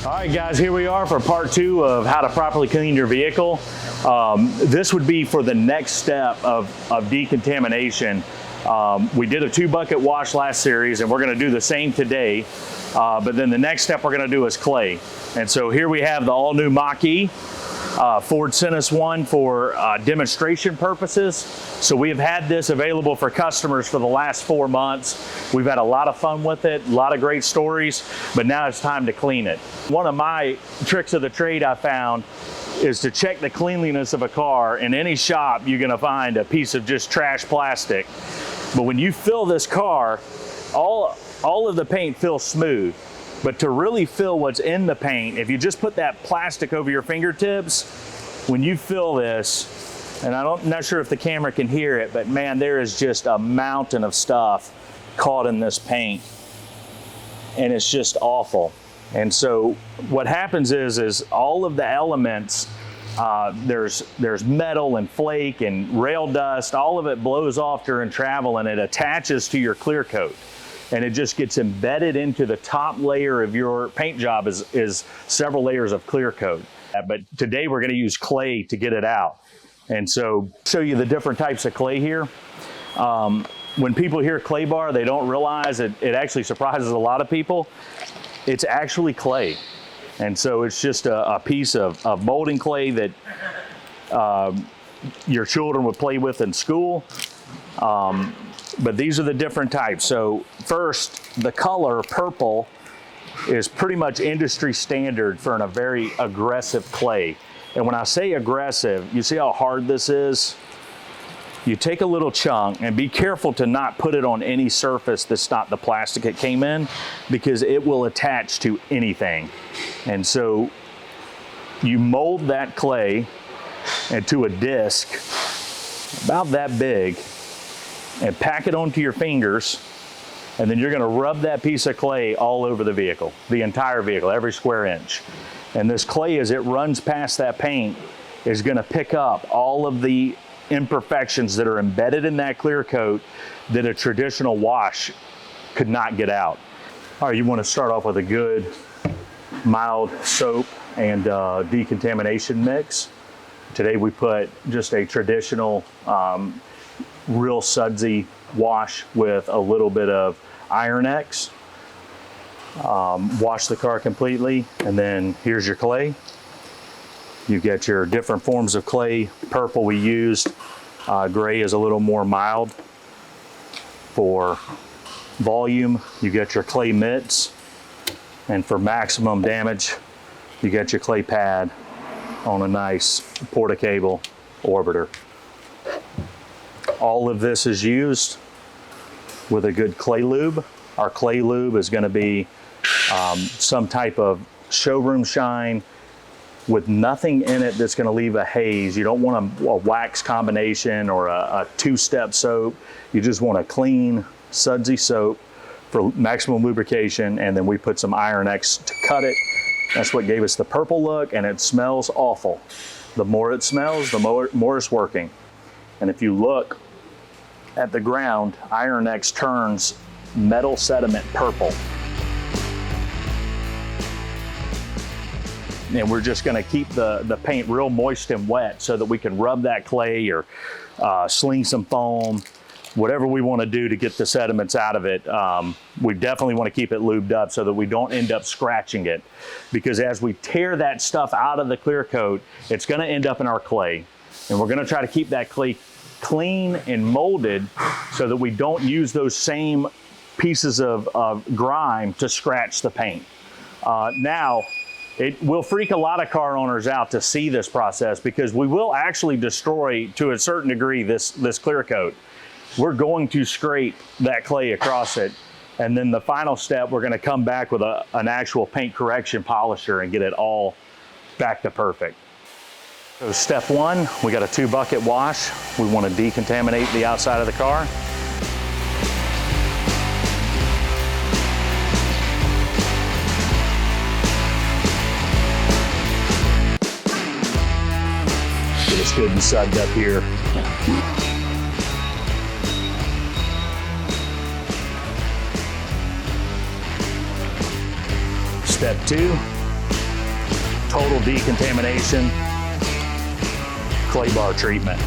All right, guys, here we are for part 2 of how to properly clean your vehicle. This would be for the next step of decontamination. We did a 2-bucket wash last series, and we're going to do the same today. But then the next step we're going to do is clay. And so here we have the all-new Mach E. Ford sent us one for demonstration purposes. So we have had this available for customers for the last 4 months. We've had a lot of fun with it, a lot of great stories, but now it's time to clean it. One of my tricks of the trade I found is to check the cleanliness of a car. In any shop, you're gonna find a piece of just trash plastic. But when you fill this car, all of the paint feels smooth. But to really fill what's in the paint, if you just put that plastic over your fingertips, when you fill this, and I'm not sure if the camera can hear it, but man, there is just a mountain of stuff caught in this paint. And it's just awful. And so what happens is all of the elements, there's metal and flake and rail dust, all of it blows off during travel and it attaches to your clear coat. And it just gets embedded into the top layer of your paint job is several layers of clear coat. But today we're going to use clay to get it out. And so show you the different types of clay here. When people hear clay bar, they don't realize it actually surprises a lot of people. It's actually clay. And so it's just a piece of molding clay that your children would play with in school. But these are the different types. So first, the color purple is pretty much industry standard for a very aggressive clay. And when I say aggressive, you see how hard this is? You take a little chunk and be careful to not put it on any surface that's not the plastic it came in, because it will attach to anything. And so you mold that clay into a disc about that big, and pack it onto your fingers, and then you're gonna rub that piece of clay all over the vehicle, the entire vehicle, every square inch. And this clay, as it runs past that paint, is gonna pick up all of the imperfections that are embedded in that clear coat that a traditional wash could not get out. All right, you wanna start off with a good, mild soap and decontamination mix. Today we put just a traditional, real sudsy wash with a little bit of Iron X. Wash the car completely, and then here's your clay. You get your different forms of clay. Purple we used, gray is a little more mild. For volume, you get your clay mitts, and for maximum damage, you get your clay pad on a nice Porta-Cable orbiter. All of this is used with a good clay lube. Our clay lube is going to be some type of showroom shine with nothing in it that's going to leave a haze. You don't want a wax combination or a 2-step soap. You just want a clean, sudsy soap for maximum lubrication, and then we put some Iron X to cut it. That's what gave us the purple look, and it smells awful. The more it smells, the more it's working. And if you look at the ground, Iron X turns metal sediment purple. And we're just gonna keep the paint real moist and wet so that we can rub that clay or sling some foam, whatever we wanna do to get the sediments out of it. We definitely wanna keep it lubed up so that we don't end up scratching it. Because as we tear that stuff out of the clear coat, it's gonna end up in our clay. And we're gonna try to keep that clay clean and molded so that we don't use those same pieces of grime to scratch the paint. Now, it will freak a lot of car owners out to see this process, because we will actually destroy, to a certain degree, this clear coat. We're going to scrape that clay across it, and then the final step, we're gonna come back with an actual paint correction polisher and get it all back to perfect. So step 1, we got a 2-bucket wash. We want to decontaminate the outside of the car. Get us good and sudsed up here. Step 2, total decontamination, clay bar treatment.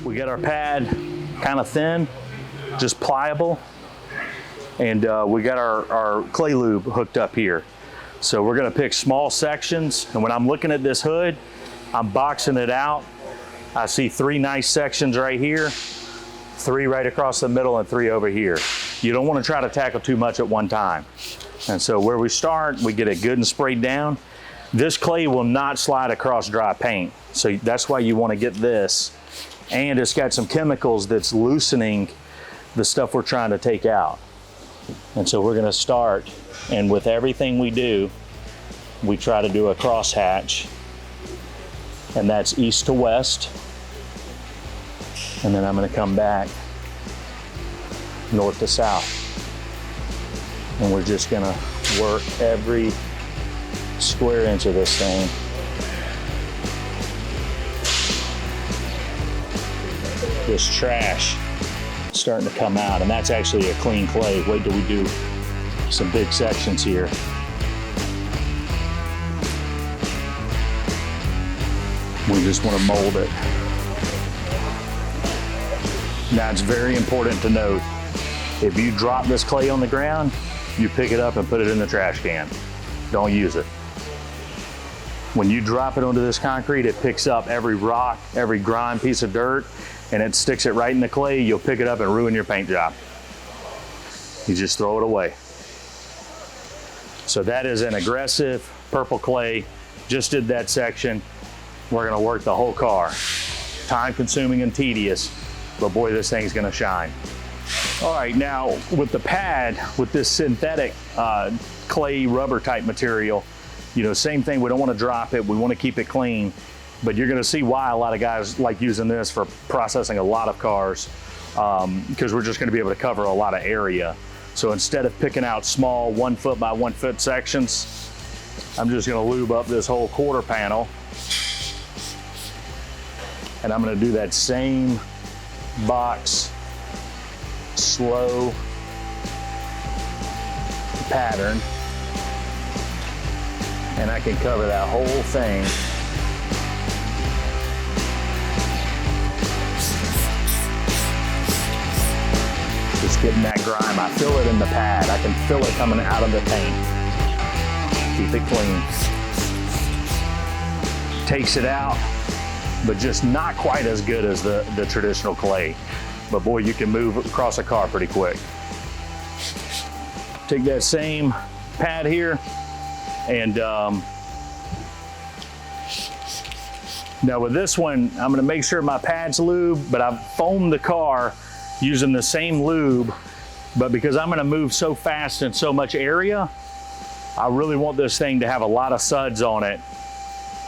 We got our pad kind of thin, just pliable, and we got our clay lube hooked up here. So we're gonna pick small sections, and when I'm looking at this hood, I'm boxing it out. I see 3 nice sections right here, 3 right across the middle, and 3 over here. You don't wanna try to tackle too much at one time. And so where we start, we get it good and sprayed down. This clay will not slide across dry paint. So that's why you wanna get this. And it's got some chemicals that's loosening the stuff we're trying to take out. And so we're gonna start, and with everything we do, we try to do a crosshatch, and that's east to west. And then I'm gonna come back north to south. And we're just gonna work every square inch of this thing. This trash starting to come out, and that's actually a clean clay. Wait till we do some big sections here. We just want to mold it. Now it's very important to note, if you drop this clay on the ground, you pick it up and put it in the trash can. Don't use it. When you drop it onto this concrete, it picks up every rock, every grime piece of dirt, and it sticks it right in the clay. You'll pick it up and ruin your paint job. You just throw it away. So that is an aggressive purple clay. Just did that section. We're gonna work the whole car. Time consuming and tedious, but boy, this thing's gonna shine. All right, now with the pad, with this synthetic clay rubber type material, you know, same thing, we don't wanna drop it, we wanna keep it clean. But you're gonna see why a lot of guys like using this for processing a lot of cars, because we're just gonna be able to cover a lot of area. So instead of picking out small 1 foot by 1 foot sections, I'm just gonna lube up this whole quarter panel. And I'm gonna do that same box, slow pattern. And I can cover that whole thing. Just getting that grime. I feel it in the pad. I can feel it coming out of the paint. Keep it clean. Takes it out, but just not quite as good as the traditional clay. But boy, you can move across a car pretty quick. Take that same pad here, and now with this one, I'm gonna make sure my pad's lube, but I've foamed the car using the same lube, but because I'm gonna move so fast in so much area, I really want this thing to have a lot of suds on it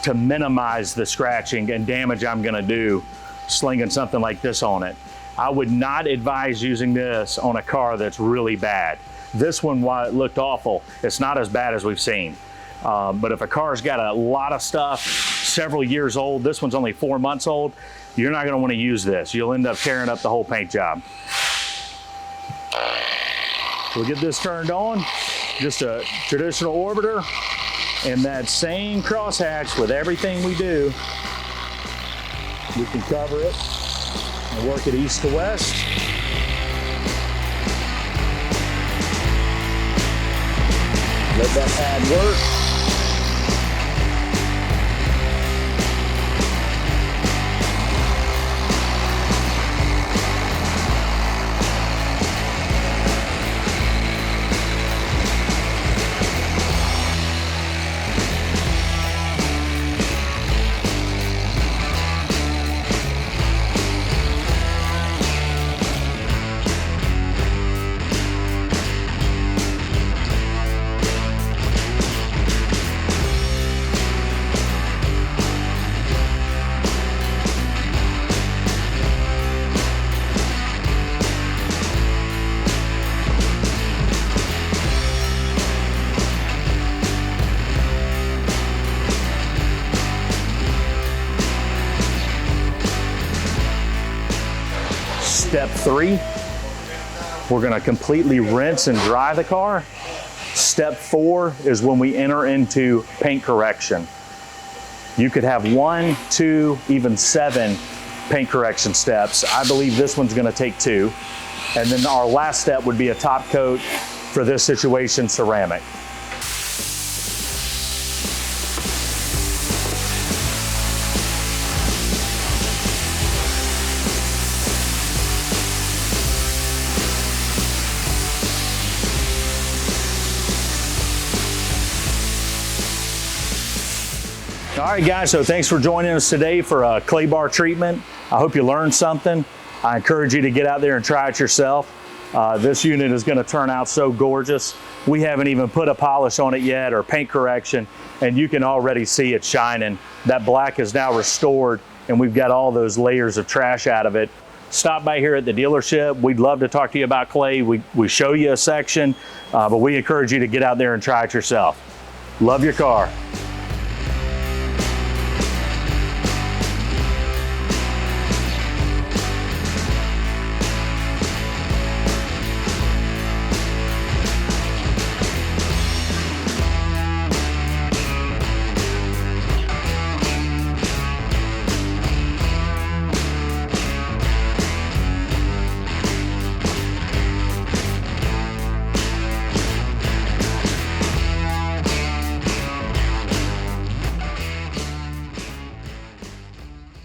to minimize the scratching and damage I'm gonna do slinging something like this on it. I would not advise using this on a car that's really bad. This one, while it looked awful, it's not as bad as we've seen. But if a car's got a lot of stuff, several years old, this one's only 4 months old, you're not gonna wanna use this. You'll end up tearing up the whole paint job. We'll get this turned on, just a traditional orbiter, and that same crosshatch with everything we do. We can cover it and work it east to west. Let that pad work. Step 3, we're gonna completely rinse and dry the car. Step 4 is when we enter into paint correction. You could have 1, 2, even 7 paint correction steps. I believe this one's gonna take 2. And then our last step would be a top coat, for this situation, ceramic. All right, guys, so thanks for joining us today for a clay bar treatment. I hope you learned something. I encourage you to get out there and try it yourself. This unit is going to turn out so gorgeous. We haven't even put a polish on it yet or paint correction, and you can already see it shining. That black is now restored, and we've got all those layers of trash out of it. Stop by here at the dealership. We'd love to talk to you about clay. We show you a section, but we encourage you to get out there and try it yourself. Love your car.